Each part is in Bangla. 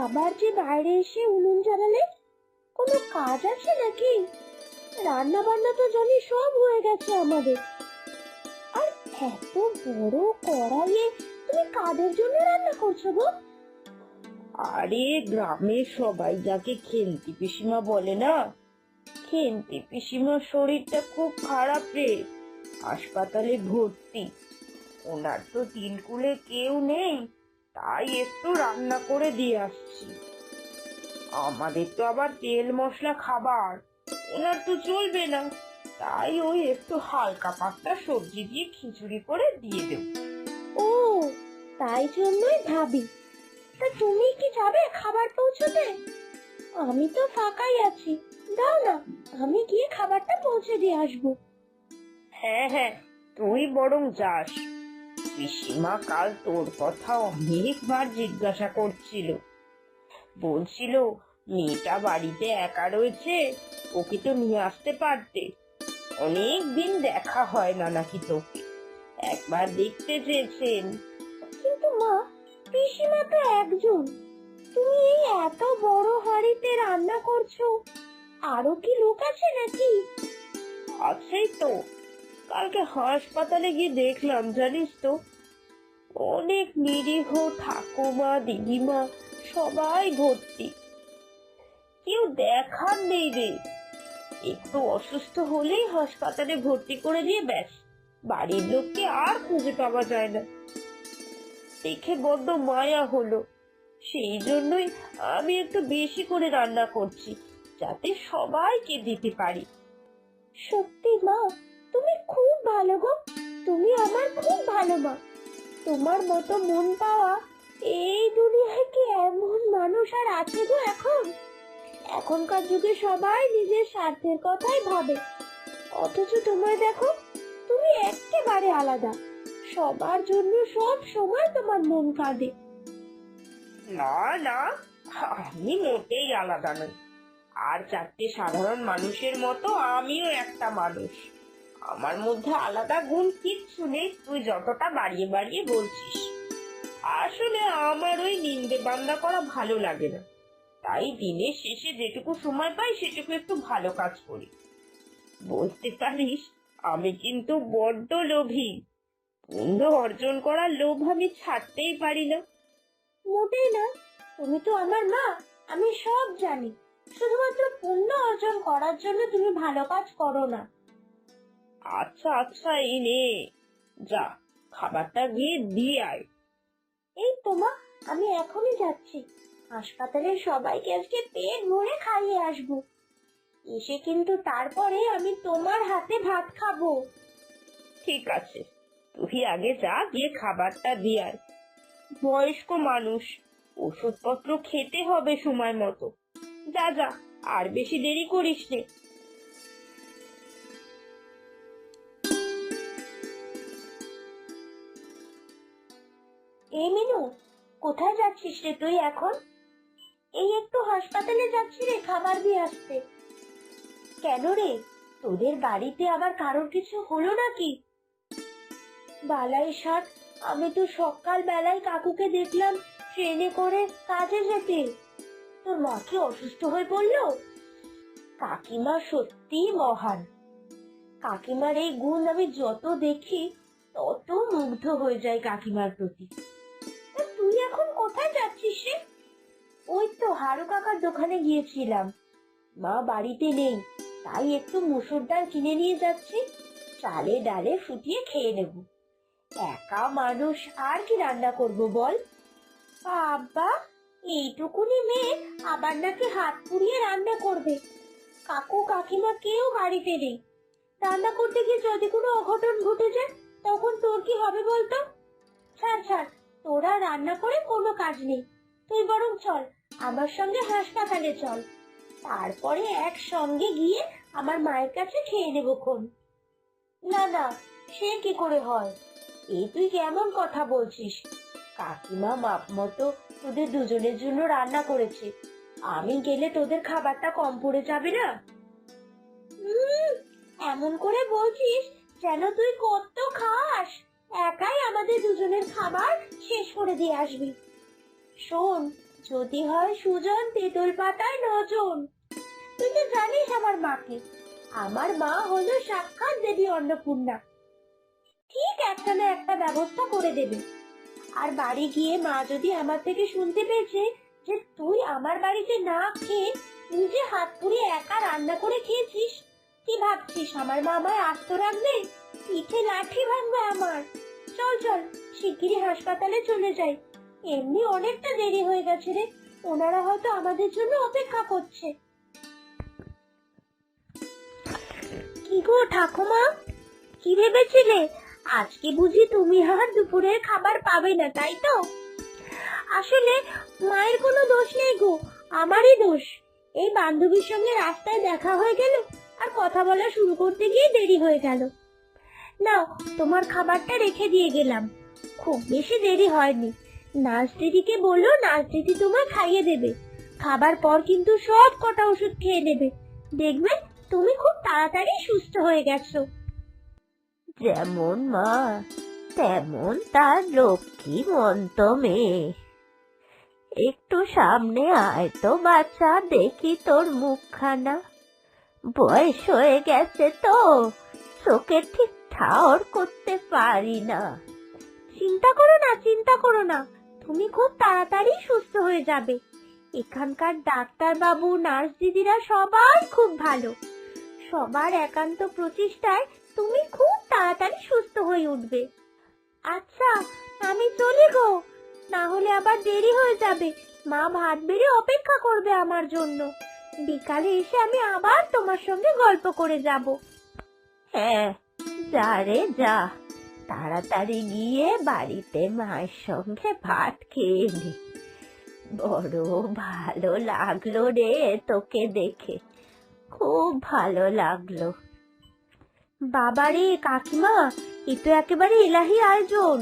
আবার যে বাইরে এসে উনুন জ্বালালে, কোনো কাজ আছে নাকি? রান্না বান্না তো জানি সব হয়ে গেছে আমাদের। আর এত বড় কড়াইয়ে তুমি কাদের জন্য রান্না করছো গো? আরে গ্রামের সবাই যাকে খেন্তি পিসিমা বলে না, খেন্তি পিসিমার শরীরটা খুব খারাপ রে, হাসপাতালে ভর্তি। ওনার তো তিনকুলে কেউ নেই, তাই একটু রান্না করে দিয়ে আসছি। আমাদের তো আবার তেল মশলা খাবার, ওনার তো চলবে না, তাই ওই একটু হালকা পাতলা সবজি দিয়ে খিচুড়ি করে দিয়ে দেব। ও, তাই জন্যই ভাবি। তা তুমি কি যাবে খাবার পৌঁছতে? আমি তো ফাঁকাই আছি, দাও না, আমি গিয়ে খাবারটা পৌঁছে দিয়ে আসবো। হ্যাঁ হ্যাঁ, তুই বরং যাস। পিসিমা কাল তোর কথা অনেকবার জিজ্ঞাসা করছিল, বলছিল মেয়েটা বাড়িতে একা রয়েছে, ওকে তো নিয়ে আসতে পারতে। অনেক দিন দেখা হয় না নাকি তোকে, একবার দেখতে চেয়েছেন। কিন্তু মা, পিসিমা তো একজন, তুমি এই এত বড় হাঁড়িতে রান্না করছো, আরো কি লোক আছে নাকি? আছেই তো, কালকে হাসপাতালে গিয়ে দেখলাম জানিস তো, অনেক নিরীহ ঠাকুমা দিদিমা সবাই ভর্তি, কেউ দেখার নেই রে। একটু অসুস্থ হলেই হাসপাতালে ভর্তি করে দিয়ে ব্যাস, বাড়ির লোককে আর খুঁজে পাওয়া যায় না। দেখে বড্ড মায়া হলো, সেই জন্যই আমি একটু বেশি করে রান্না করছি, যাতে সবাইকে দিতে পারি। সত্যি মা, তুমি খুব ভালো গো, তুমি আমার খুব ভালো মা। তোমার মতো মন পাওয়া এই দুনিয়ায় কি এমন মানুষ আর আছে গো এখন? এখনকার যুগে সবাই নিজের স্বার্থের কথাই ভাবে, অথচ তোমায় দেখো, তুমি একেবারে আলাদা। সবার জন্য সব সময় তোমার মন কাঁদে। না না, আমি মোটেই আলাদা নই। আর চারটে সাধারণ মানুষের মতো আমিও একটা মানুষ। আমার মধ্যে আলাদা গুণ কিচ্ছু নেই, তুই যতটা বাড়িয়ে বাড়িয়ে বলছিস। আসলে আমার ওই নিন্দে বান্দা করা ভালো লাগে না, তাই দিনের শেষে যেটুকু সময় পাই সেটুকু একটু ভালো কাজ করি। বলতে পারিস আমি কিন্তু বড্ড লোভী, পুণ্য অর্জন করার লোভ আমি ছাড়তেই পারি না। মোটেই না, তুমি তো আমার মা, আমি সব জানি। শুধুমাত্র পুণ্য অর্জন করার জন্য তুমি ভালো কাজ করো না। আচ্ছা আচ্ছা, এই নে, যা খাবারটা গিয়ে দিয়ে আয়। এই তো মা, আমি এখনই যাচ্ছি। হাসপাতালের সবাইকে আজকে পেট ভরে খাইয়ে আসবো। এসে কিন্তু তারপরে আমি তোমার হাতে ভাত খাবো। ঠিক আছে, তুই আগে যা, গিয়ে খাবারটা দিয়ে আয়। বয়স্ক মানুষ, ওষুধপত্র খেতে হবে সময় মতো। যা যা, আর বেশি দেরি করিস নে। এই মিনু, কোথায় যাচ্ছিস রে তুই এখন? এই একটু হাসপাতালে যাচ্ছি রে খাবার দিয়ে আসতে। কেন রে, তোদের বাড়িতে আবার কারোর কিছু হলো নাকি? বালাই ষাট, আমি তো সকাল বেলায় কাকুকে দেখলাম ট্রেনে করে কাজে যেতে। তোর মা কি অসুস্থ হয়ে পড়লো? কাকিমা সত্যি মহান। কাকিমার এই গুণ আমি যত দেখি তত মুগ্ধ হয়ে যায় কাকিমার প্রতি। তা তুই এখন কোথায় যাচ্ছিস রে? ওই তো হারু কাকার দোকানে গিয়েছিলাম, মা বাড়িতে নেই, তাই একটু মুসুর ডাল কিনে নিয়ে যাচ্ছি, চালে ডালে ফুটিয়ে খেয়ে নেব। একা মানুষ আর কি রান্না করব বল? বাবা, এইটুকুনি মেয়ে আবার নাকি হাত পুড়িয়ে রান্না করবে? কাকু কাকিমা কেউ বাড়িতে নেই, রান্না করতে গিয়ে যদি কোনো অঘটন ঘটে যায় তখন তোর কি হবে বলতো? ছাড় ছাড়, তোরা রান্না করে কোনো কাজ নেই। তুই বরং চল, আমার সঙ্গে হাসপাতালে চল, তারপরে একসঙ্গে গিয়ে আমার মায়ের কাছে খেয়ে নেবো খন। না না, সে কি করে হয়? এই তুই কেমন কথা বলছিস? কাকিমা মাপ মতো তোদের দুজনের জন্য রান্না করেছে, আমি গেলে তোদের খাবারটা কম পড়ে যাবে না? এমন করে বলছিস যেন তুই কত খাস, একাই আমাদের দুজনের খাবার শেষ করে দিয়ে আসবি। শোন, যদি হয় সুজন তেঁতুল পাতায় নজন। তুই তো জানিস আমার মাকে, আমার মা হলো সাক্ষাৎ দেবী অন্নপূর্ণা। ঠিক একটা না একটা ব্যবস্থা করে দেবে। আর বাড়ি গিয়ে মা যদি আমার থেকে শুনতে পেয়েছে যে তুই আমার বাড়িতে না খেয়ে নিজে হাত পুড়িয়ে একা রান্না করে খেয়েছিস, কি ভাবছিস আমার মা আমায় আস্ত রাখবে? পিঠে লাঠি ভাঙবে আমার। চল চল শিগগিরই হাসপাতালে চলে যাই, এমনি অনেকটা দেরি হয়ে গেছে রে, ওনারা হয়তো আমাদের জন্য অপেক্ষা করছে। কি গো ঠাকুমা, কি ভেবেছিলে আজকে বুঝি তুমি আর দুপুরের খাবার পাবে না, তাই তো? আসলে মায়ের কোনো দোষ নেই গো, আমারই দোষ। এই বান্ধবীর সঙ্গে রাস্তায় দেখা হয়ে গেল আর কথা বলা শুরু করতে গিয়ে দেরি হয়ে গেল। নাও তোমার খাবারটা রেখে দিয়ে গেলাম, খুব বেশি দেরি হয়নি। নার্স দিদিকে বললো নার্স দিদি তোমায় খাইয়ে দেবে। খাবার পর কিন্তু সব কটা ওষুধ খেয়ে নেবে, দেখবে তুমি খুব তাড়াতাড়ি সুস্থ হয়ে গেছো। যেমন মা তেমন তার লক্ষ্মী মন্ত মেয়ে। একটু সামনে আয় তো বাচ্চা, দেখি তোর মুখখানা। বয়স হয়ে গেছে তো, চোখে ঠিক ঠাওর করতে পারি না। চিন্তা করো না, তুমি খুব তাড়াতাড়ি সুস্থ হয়ে যাবে। এখানকার ডাক্তার বাবু নার্স দিদিরা সবাই খুব ভালো। সবার একান্ত প্রচেষ্টায় তুমি খুব তাড়াতাড়ি সুস্থ হয়ে উঠবে। আচ্ছা আমি চলি গো, না হলে আবার দেরি হয়ে যাবে। মা ভাত বেড়ে অপেক্ষা করবে আমার জন্য। বিকালে এসে আমি আবার তোমার সঙ্গে গল্প করে যাব। হ্যাঁ যা রে যা, তাড়াতাড়ি গিয়ে বাড়িতে মায়ের সঙ্গে ভাত খেয়ে নে। বড় ভালো লাগলো রে তোকে দেখে, খুব ভালো লাগলো। বাবারে কাকিমা, এ তো একেবারে এলাহি আয়োজন।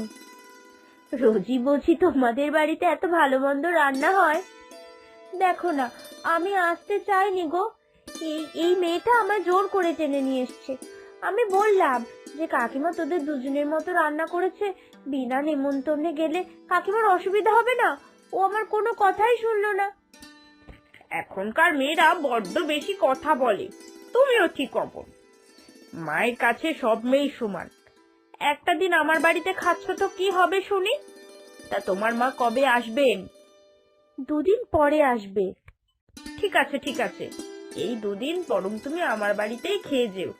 রোজই বুঝি তোমাদের বাড়িতে এত ভালো মন্দ রান্না হয়? দেখো না, আমি আসতে চাইনি গো, এই মেয়েটা আমায় জোর করে টেনে নিয়ে এসছে। আমি বললাম যে কাকিমা তোদের দুজনের মতো রান্না করেছে, বিনা নেমন্তন্নে গেলে কাকিমার অসুবিধা হবে না। ও আমার কোনো কথাই শুনলো না। এখনকার মেয়েরা বড্ড বেশি কথা বলে, তুমিও ঠিক অপর। মায়ের কাছে সব মেয়ে সমান। একটা দিন আমার বাড়িতে খাচ্ছ তো কি হবে শুনি? তা তোমার মা কবে আসবেন? 2 দিন পরে আসবে। ঠিক আছে, এই 2 দিন বরং তুমি আমার বাড়িতেই খেয়ে যেও।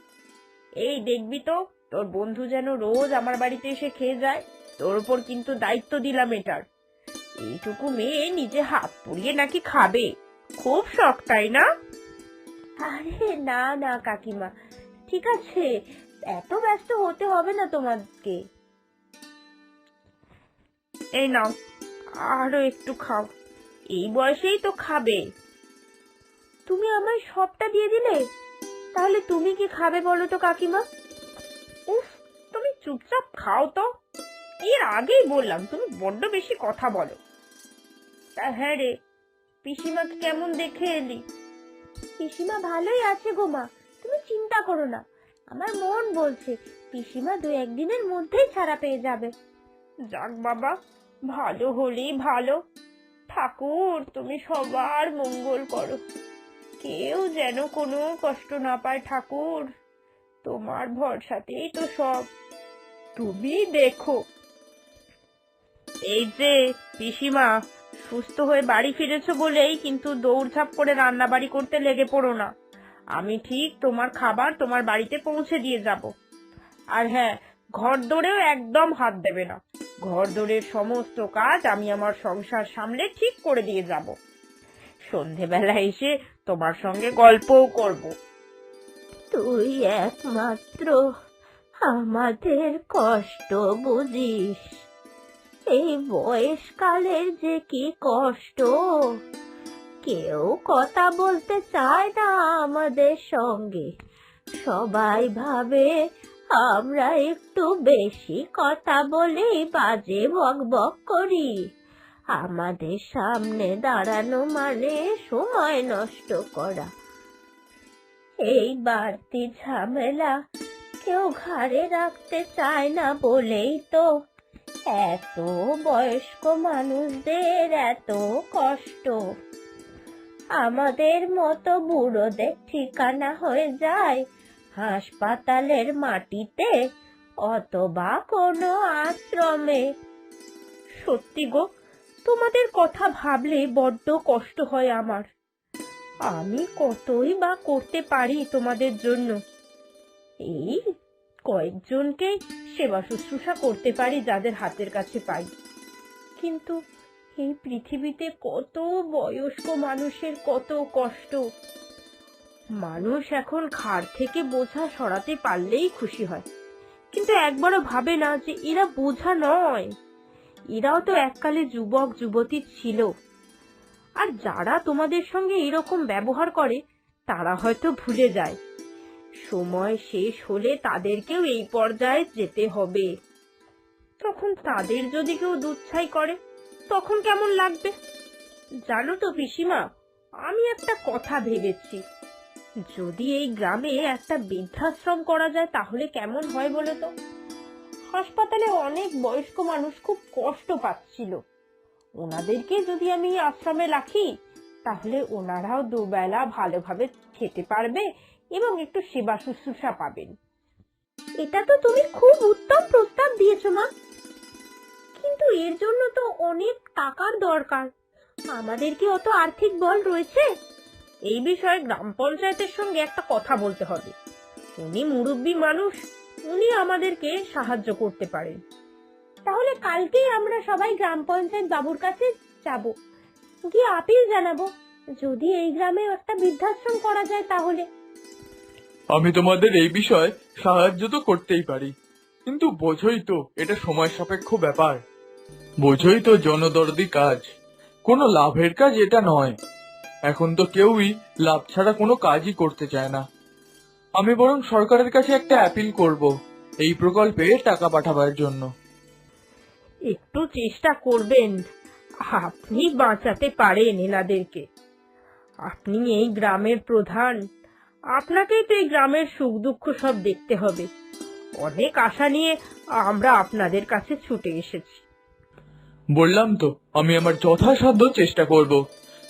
এই দেখবি তো তোর বন্ধু যেন রোজ আমার বাড়িতে এসে খেয়ে যায়। তোর উপর কিন্তু দায়িত্ব দিলাম এটার। এইটুকু মেয়ে নিজে হাত পুড়িয়ে নাকি খাবে, খুব শখ তাই না? আরে না না কাকিমা, ঠিক আছে, এত ব্যস্ত হতে হবে না তোমাকে। এই নাও আরো একটু খাও, এই বয়সেই তো খাবে। তুমি আমায় সবটা দিয়ে দিলে, তাহলে তুমি কি খাবে বলো তো কাকিমা? উফ, তুমি চুপচাপ খাও তো। এর আগেই বললাম তুমি বড্ড বেশি কথা বলো। তা হ্যাঁ রে, পিসিমাকে কেমন দেখে এলি? পিসিমা ভালোই আছে গো মা, তুমি চিন্তা করো না। আমার মন বলছে পিসিমা 2-1 দিনের মধ্যেই ছাড়া পেয়ে যাবে। যাক বাবা, ভালো হলেই ভালো। ঠাকুর তুমি সবার মঙ্গল করো, কেউ যেন কোনো কষ্ট না পায় ঠাকুর। তোমার ভরসাতেই তো সব, তুমি দেখো। এই যে পিসিমা, সুস্থ হয়ে বাড়ি ফিরেছো বলেই কিন্তু দৌড়ঝাঁপ করে রান্না বাড়ি করতে লেগে পড়ো না। আমি ঠিক তোমার খাবার তোমার বাড়িতে পৌঁছে দিয়ে যাব। আর হ্যাঁ, ঘর দৌড়েও একদম হাত দেবে না। ঘর দৌড়ের সমস্ত কাজ আমি আমার সংসার সামলে ঠিক করে দিয়ে যাব। সন্ধেবেলা এসে তোমার সঙ্গে গল্পও করব। তুই একমাত্র আমাদের কষ্ট বুঝিস। এই বয়সকালের যে কি কষ্ট, কেউ কথা বলতে চায় না আমাদের সঙ্গে। সবাই ভাবে আমরা একটু বেশি কথা বলে বাজে বকবক করি। আমাদের সামনে দাঁড়ানো মানে সময় নষ্ট করা। এই বাড়তি ঝামেলা কেউ ঘাড়ে রাখতে চায় না বলেই তো এত বয়স্ক মানুষদের এত কষ্ট, আমাদের মতো বুড়োদের ঠিকানা হয়ে যায় হাসপাতালের মাটিতে অথবা কোনো আশ্রমে। সত্যি গো, তোমাদের কথা ভাবলে বড্ড কষ্ট হয় আমার। আমি কতই বা করতে পারি তোমাদের জন্য। এই কয়েকজনকে সেবা শুশ্রূষা করতে পারি যাদের হাতের কাছে পাই, কিন্তু এই পৃথিবীতে কত বয়স্ক মানুষের কত কষ্ট। মানুষ এখন ঘাড় থেকে বোঝা সরাতে পারলেই খুশি হয়, কিন্তু একবারও ভাবে না যে এরা বোঝা নয়, এরাও তো এককালে যুবক যুবতী ছিল। আর যারা তোমাদের সঙ্গে এরকম ব্যবহার করে তারা হয়তো ভুলে যায় সময় শেষ হলে তাদেরকেও এই পর্যায়ে যেতে হবে। তখন তাদের যদি কেউ দুচ্ছাই করে তখন কেমন লাগবে? জানো তো পিসিমা, আমি একটা কথা ভেবেছি, যদি এই গ্রামে একটা বৃদ্ধাশ্রম করা যায় তাহলে কেমন হয় বলো তো? হাসপাতালে অনেক বয়স্ক মানুষ খুব কষ্ট পাচ্ছিল, ওনাদেরকে যদি আমি আশ্রমে রাখি তাহলে ওনারাও দুবেলা ভালোভাবে খেতে পারবে এবং একটু সেবা শুশ্রূষা পাবেন। এটা তো তুমি খুব উত্তম প্রস্তাব দিয়েছো মা, কিন্তু এর জন্য তো অনেক টাকার দরকার। আমাদের কি অত আর্থিক বল রয়েছে? এই বিষয়ে গ্রাম পঞ্চায়েতের সঙ্গে একটা কথা বলতে হবে। উনি মুরব্বী মানুষ, উনি আমাদেরকে সাহায্য করতে পারেন। তাহলে কালকেই আমরা সবাই গ্রাম পঞ্চায়েত বাবুর কাছে যাব, গিয়ে আপিল জানাবো যদি এই গ্রামে একটা বৃদ্ধাশ্রম করা যায় তাহলে। আমি তোমাদের এই বিষয়ে সাহায্য তো করতেই পারি, কিন্তু বোঝোই তো এটা সময় সাপেক্ষ ব্যাপার। বোঝোই তো জনদরদি কাজ, কোনো লাভের কাজ এটা নয়। এখন তো কেউই লাভ ছাড়া কোনো কাজই করতে চায় না। আমি বরং সরকারের কাছে একটা অ্যাপিল করব এই প্রকল্পে টাকা পাঠাবার জন্য। একটু চেষ্টা করবেন, আপনি বাঁচাতে পারেন এনাদেরকে। আপনি এই গ্রামের প্রধান, আপনাকেই তো এই গ্রামের সুখ দুঃখ সব দেখতে হবে। অনেক আশা নিয়ে আমরা আপনাদের কাছে ছুটে এসেছি। বললাম তো আমি আমার যথাসাধ্য চেষ্টা করব,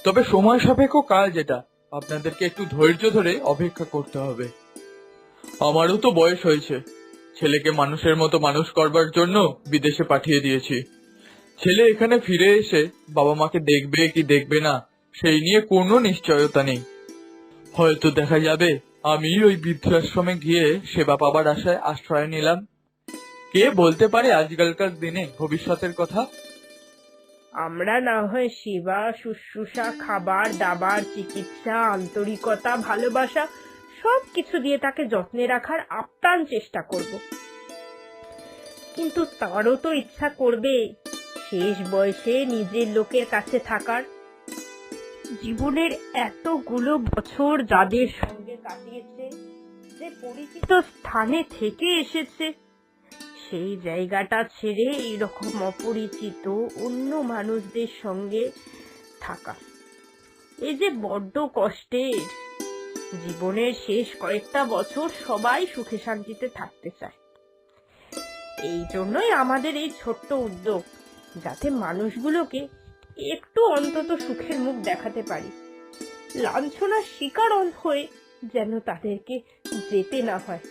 তবে সময় সাপেক্ষ কাজ এটা, আপনাদেরকে একটু ধৈর্য ধরে অপেক্ষা করতে হবে। আমারও তো বয়স হয়েছে, ছেলেকে মানুষের মতো মানুষ করবার জন্য বিদেশে পাঠিয়ে দিয়েছি। ছেলে এখানে ফিরে এসে বাবা মাকে দেখবে কি দেখবে না সেই নিয়ে কোনো নিশ্চয়তা নেই। হয়তো দেখা যাবে আমি ওই বৃদ্ধাশ্রমে গিয়ে সেবা পাবার আশায় আশ্রয় নিলাম। কে বলতে পারে আজকালকার দিনে ভবিষ্যতের কথা। আমরা না হয় সেবা শুশ্রূষা, খাবার দাবার, চিকিৎসা, আন্তরিকতা, ভালোবাসা সবকিছু দিয়ে তাকে যত্নে রাখার আপ্রাণ চেষ্টা করব, কিন্তু তারও তো ইচ্ছা করবে শেষ বয়সে নিজের লোকের কাছে থাকার। জীবনের এতগুলো বছর যাদের সঙ্গে কাটিয়েছে, যে পরিচিত স্থানে থেকে এসেছে, সেই জায়গাটা ছেড়ে এইরকম অপরিচিত অন্য মানুষদের সঙ্গে থাকা, এই যে বড্ড কষ্টের। জীবনের শেষ কয়েকটা বছর সবাই সুখে শান্তিতে থাকতে চায়। এই জন্যই আমাদের এই ছোট্ট উদ্যোগ, যাতে মানুষগুলোকে একটু অন্তত সুখের মুখ দেখাতে পারি, লাঞ্ছনার শিকার হয়ে যেন তাদেরকে যেতে না হয়।